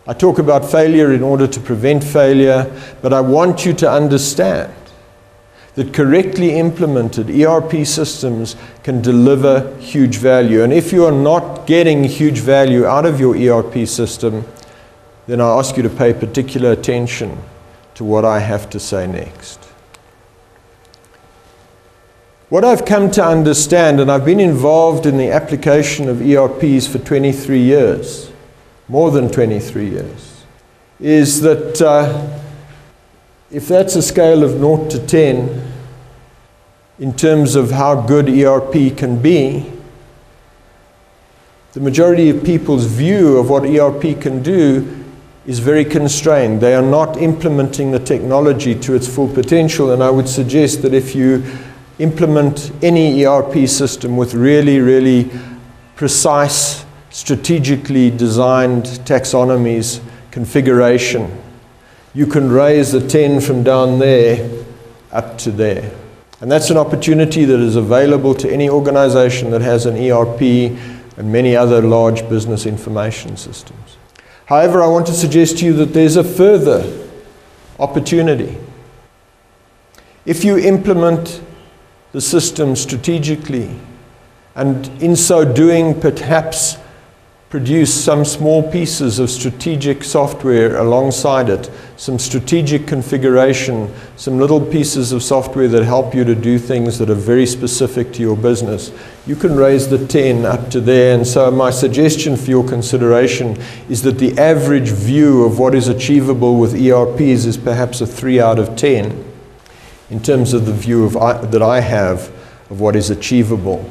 I talk about failure in order to prevent failure, but I want you to understand that correctly implemented ERP systems can deliver huge value. And if you are not getting huge value out of your ERP system, then I ask you to pay particular attention to what I have to say next. What I've come to understand, and I've been involved in the application of ERPs for 23 years, more than 23 years, is that if that's a scale of 0 to 10 in terms of how good ERP can be, the majority of people's view of what ERP can do is very constrained. They are not implementing the technology to its full potential, and I would suggest that if you implement any ERP system with really precise, strategically designed taxonomies, configuration, you can raise the 10 from down there up to there. And that's an opportunity that is available to any organization that has an ERP and many other large business information systems. However, I want to suggest to you that there's a further opportunity. If you implement the system strategically, and in so doing perhaps produce some small pieces of strategic software alongside it, some strategic configuration, some little pieces of software that help you to do things that are very specific to your business, you can raise the 10 up to there. And so my suggestion for your consideration is that the average view of what is achievable with ERPs is perhaps a 3 out of 10 in terms of the view that I have of what is achievable.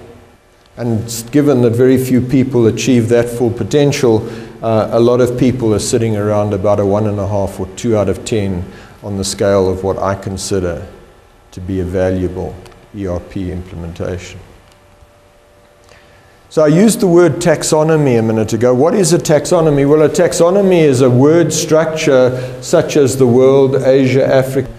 And given that very few people achieve that full potential, a lot of people are sitting around about a 1.5 or 2 out of 10 on the scale of what I consider to be a valuable ERP implementation. So I used the word taxonomy a minute ago. What is a taxonomy? Well, a taxonomy is a word structure such as the world, Asia, Africa.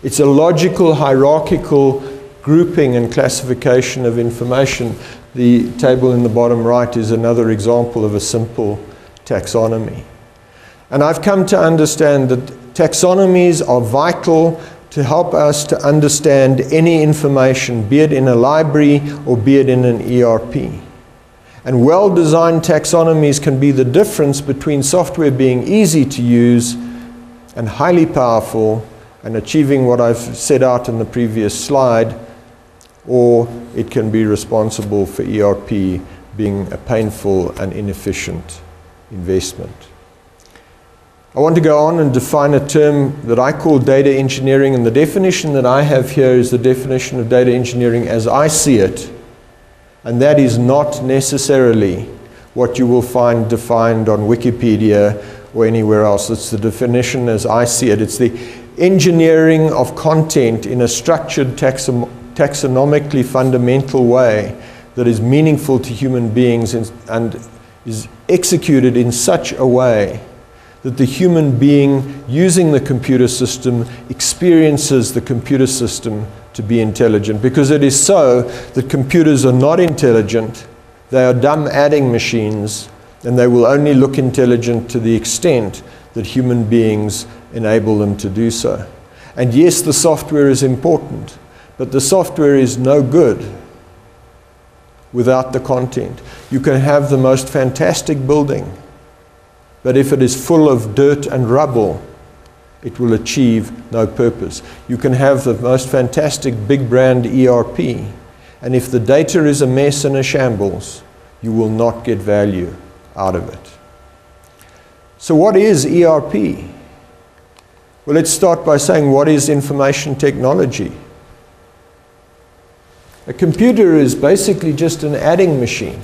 It's a logical, hierarchical grouping and classification of information. The table in the bottom right is another example of a simple taxonomy. And I've come to understand that taxonomies are vital to help us to understand any information, be it in a library or be it in an ERP. And well-designed taxonomies can be the difference between software being easy to use and highly powerful and achieving what I've set out in the previous slide, or it can be responsible for ERP being a painful and inefficient investment. I want to go on and define a term that I call data engineering, and the definition that I have here is the definition of data engineering as I see it, and that is not necessarily what you will find defined on Wikipedia or anywhere else. It's the definition as I see it. It's the engineering of content in a structured taxonomically fundamental way that is meaningful to human beings and is executed in such a way that the human being using the computer system experiences the computer system to be intelligent. Because it is so that computers are not intelligent, they are dumb adding machines, and they will only look intelligent to the extent that human beings enable them to do so. And yes, the software is important, but the software is no good without the content. You can have the most fantastic building, but if it is full of dirt and rubble, it will achieve no purpose. You can have the most fantastic big brand ERP, and if the data is a mess and a shambles, you will not get value out of it. So what is ERP? Well, let's start by saying, what is information technology? A computer is basically just an adding machine,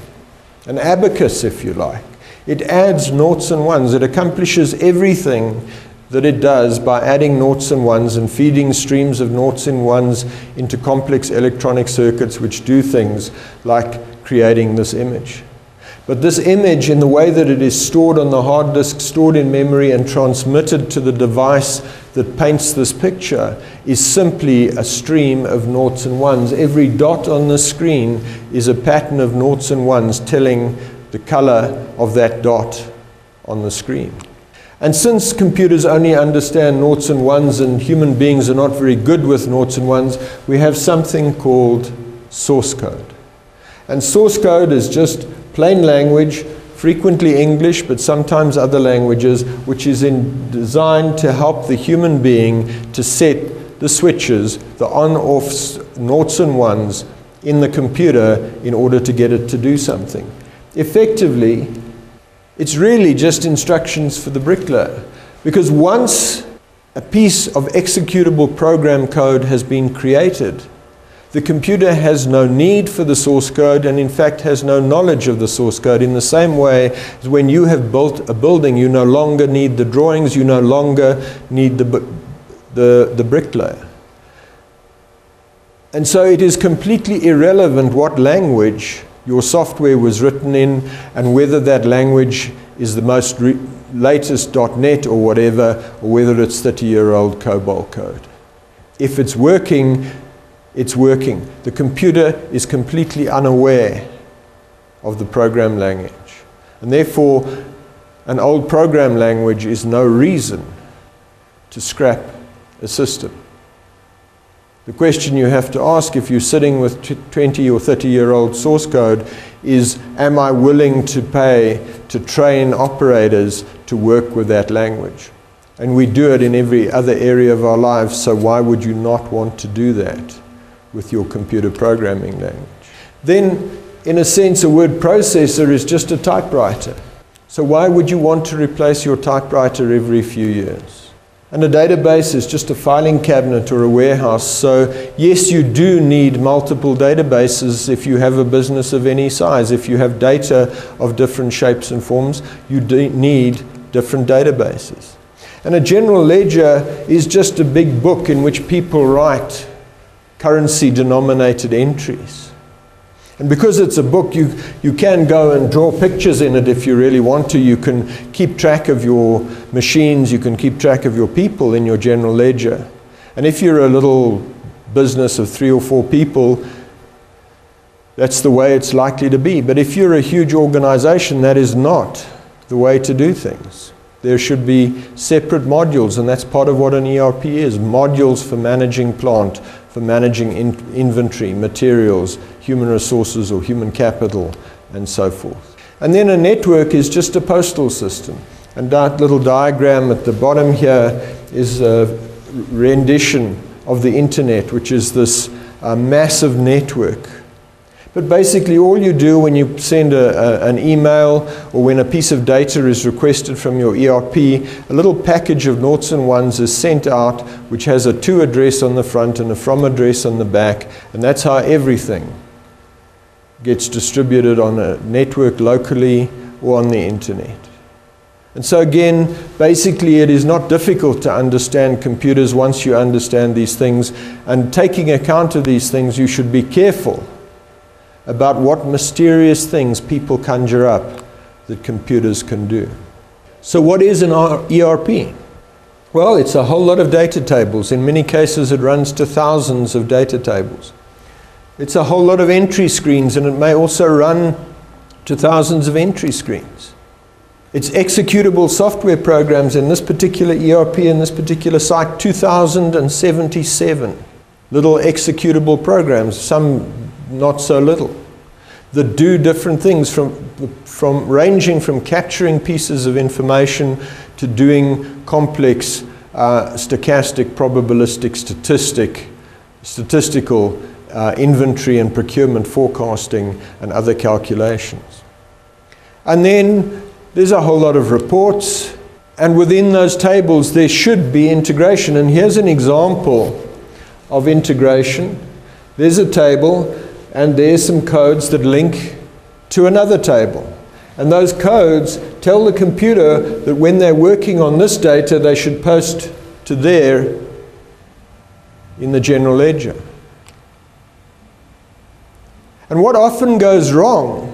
an abacus if you like. It adds noughts and ones. It accomplishes everything that it does by adding noughts and ones and feeding streams of noughts and ones into complex electronic circuits which do things like creating this image. But this image, in the way that it is stored on the hard disk, stored in memory and transmitted to the device that paints this picture, is simply a stream of noughts and ones. Every dot on the screen is a pattern of noughts and ones telling the color of that dot on the screen. And since computers only understand noughts and ones and human beings are not very good with noughts and ones, we have something called source code. And source code is just plain language, frequently English, but sometimes other languages, which is designed to help the human being to set the switches, the on-offs, noughts and ones in the computer in order to get it to do something. Effectively, it's really just instructions for the bricklayer, because once a piece of executable program code has been created, the computer has no need for the source code and in fact has no knowledge of the source code, in the same way as when you have built a building, you no longer need the drawings, you no longer need the bricklayer. And so it is completely irrelevant what language your software was written in and whether that language is the most latest .NET or whatever, or whether it's 30-year-old COBOL code. If it's working, it's working. The computer is completely unaware of the program language. And therefore, an old program language is no reason to scrap a system. The question you have to ask if you're sitting with 20 or 30-year-old source code is, am I willing to pay to train operators to work with that language? And we do it in every other area of our lives, so why would you not want to do that with your computer programming language? Then, in a sense, a word processor is just a typewriter. So why would you want to replace your typewriter every few years? And a database is just a filing cabinet or a warehouse. So yes, you do need multiple databases if you have a business of any size. If you have data of different shapes and forms, you do need different databases. And a general ledger is just a big book in which people write currency-denominated entries. And because it's a book, you can go and draw pictures in it if you really want to. You can keep track of your machines, you can keep track of your people in your general ledger. And if you're a little business of 3 or 4 people, that's the way it's likely to be. But if you're a huge organization, that is not the way to do things. There should be separate modules, and that's part of what an ERP is. Modules for managing plant, for managing inventory, materials, human resources or human capital, and so forth. And then a network is just a postal system. And that little diagram at the bottom here is a rendition of the internet, which is this massive network. But basically all you do when you send an email or when a piece of data is requested from your ERP, a little package of noughts and ones is sent out which has a to address on the front and a from address on the back, and that's how everything gets distributed on a network locally or on the internet. And so again, basically it is not difficult to understand computers once you understand these things, and taking account of these things, you should be careful about what mysterious things people conjure up that computers can do. So what is an ERP? Well, it's a whole lot of data tables. In many cases it runs to thousands of data tables. It's a whole lot of entry screens, and it may also run to thousands of entry screens. It's executable software programs. In this particular ERP, in this particular site, 2,077 little executable programs, some not so little, that do different things from ranging from capturing pieces of information to doing complex stochastic, probabilistic, statistical inventory and procurement forecasting and other calculations. And then there's a whole lot of reports, and within those tables there should be integration. And here's an example of integration. There's a table, and there's some codes that link to another table. And those codes tell the computer that when they're working on this data, they should post to there in the general ledger. And what often goes wrong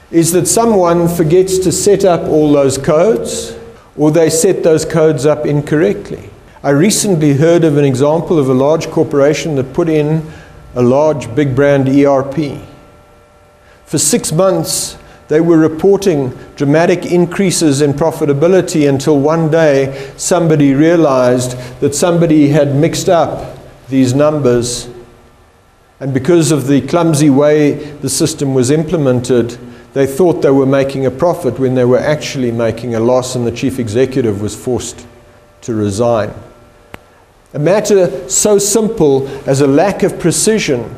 is that someone forgets to set up all those codes, or they set those codes up incorrectly. I recently heard of an example of a large corporation that put in a large big brand ERP. For 6 months They were reporting dramatic increases in profitability until one day somebody realized that somebody had mixed up these numbers, and because of the clumsy way the system was implemented, they thought they were making a profit when they were actually making a loss, and the chief executive was forced to resign. A matter so simple as a lack of precision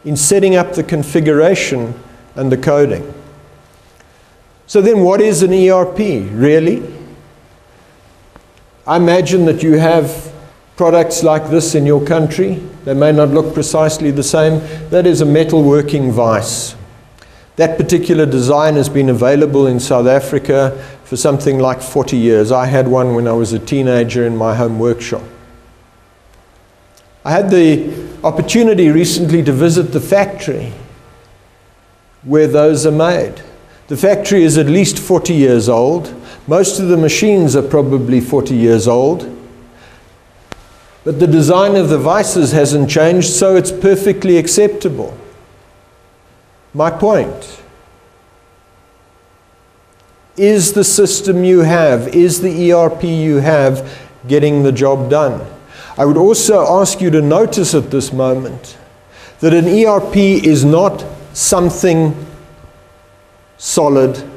in setting up the configuration and the coding. So then what is an ERP, really? I imagine that you have products like this in your country. They may not look precisely the same. That is a metalworking vise. That particular design has been available in South Africa for something like 40 years. I had one when I was a teenager in my home workshop. I had the opportunity recently to visit the factory where those are made. The factory is at least 40 years old. Most of the machines are probably 40 years old. But the design of the vices hasn't changed, so it's perfectly acceptable. My point, is the system you have, is the ERP you have getting the job done? I would also ask you to notice at this moment that an ERP is not something solid.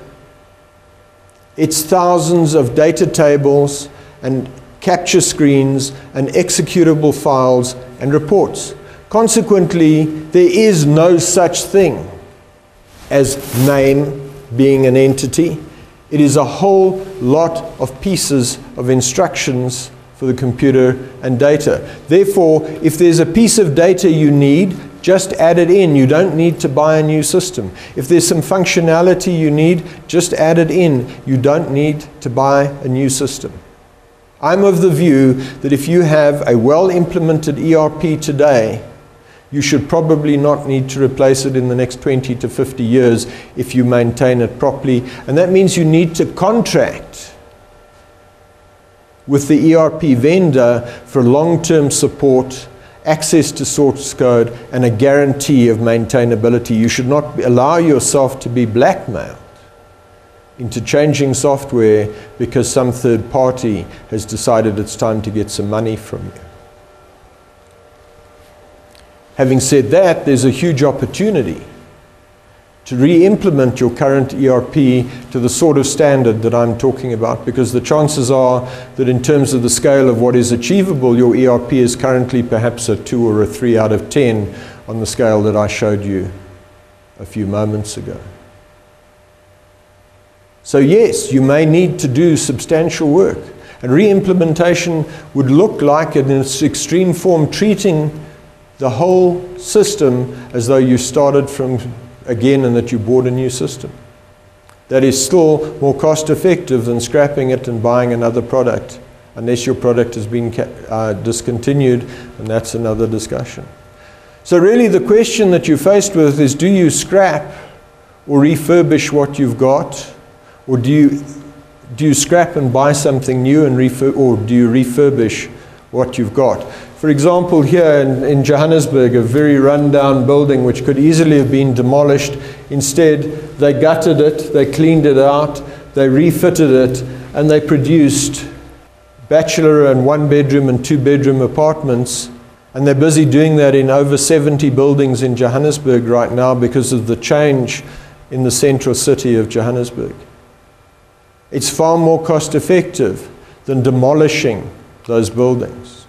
It's thousands of data tables and capture screens and executable files and reports. Consequently, there is no such thing as name being an entity. It is a whole lot of pieces of instructions for the computer and data. Therefore, if there's a piece of data you need, just add it in. You don't need to buy a new system. If there's some functionality you need, just add it in. You don't need to buy a new system. I'm of the view that if you have a well-implemented ERP today, you should probably not need to replace it in the next 20 to 50 years if you maintain it properly. And that means you need to contract with the ERP vendor for long-term support, access to source code, and a guarantee of maintainability. You should not allow yourself to be blackmailed into changing software because some third party has decided it's time to get some money from you. Having said that, there's a huge opportunity to re-implement your current ERP to the sort of standard that I'm talking about, because the chances are that in terms of the scale of what is achievable, your ERP is currently perhaps a 2 or a 3 out of 10 on the scale that I showed you a few moments ago. So yes, you may need to do substantial work, and re-implementation would look like, in its extreme form, treating the whole system as though you started from again and that you bought a new system. That is still more cost effective than scrapping it and buying another product, unless your product has been discontinued, and that's another discussion. So really the question that you're faced with is, do you scrap or refurbish what you've got, or do you scrap and buy something new and or do you refurbish what you've got? For example, here in Johannesburg, a very run-down building which could easily have been demolished. Instead, they gutted it, they cleaned it out, they refitted it, and they produced bachelor and 1-bedroom and 2-bedroom apartments. And they're busy doing that in over 70 buildings in Johannesburg right now because of the change in the central city of Johannesburg. It's far more cost-effective than demolishing those buildings.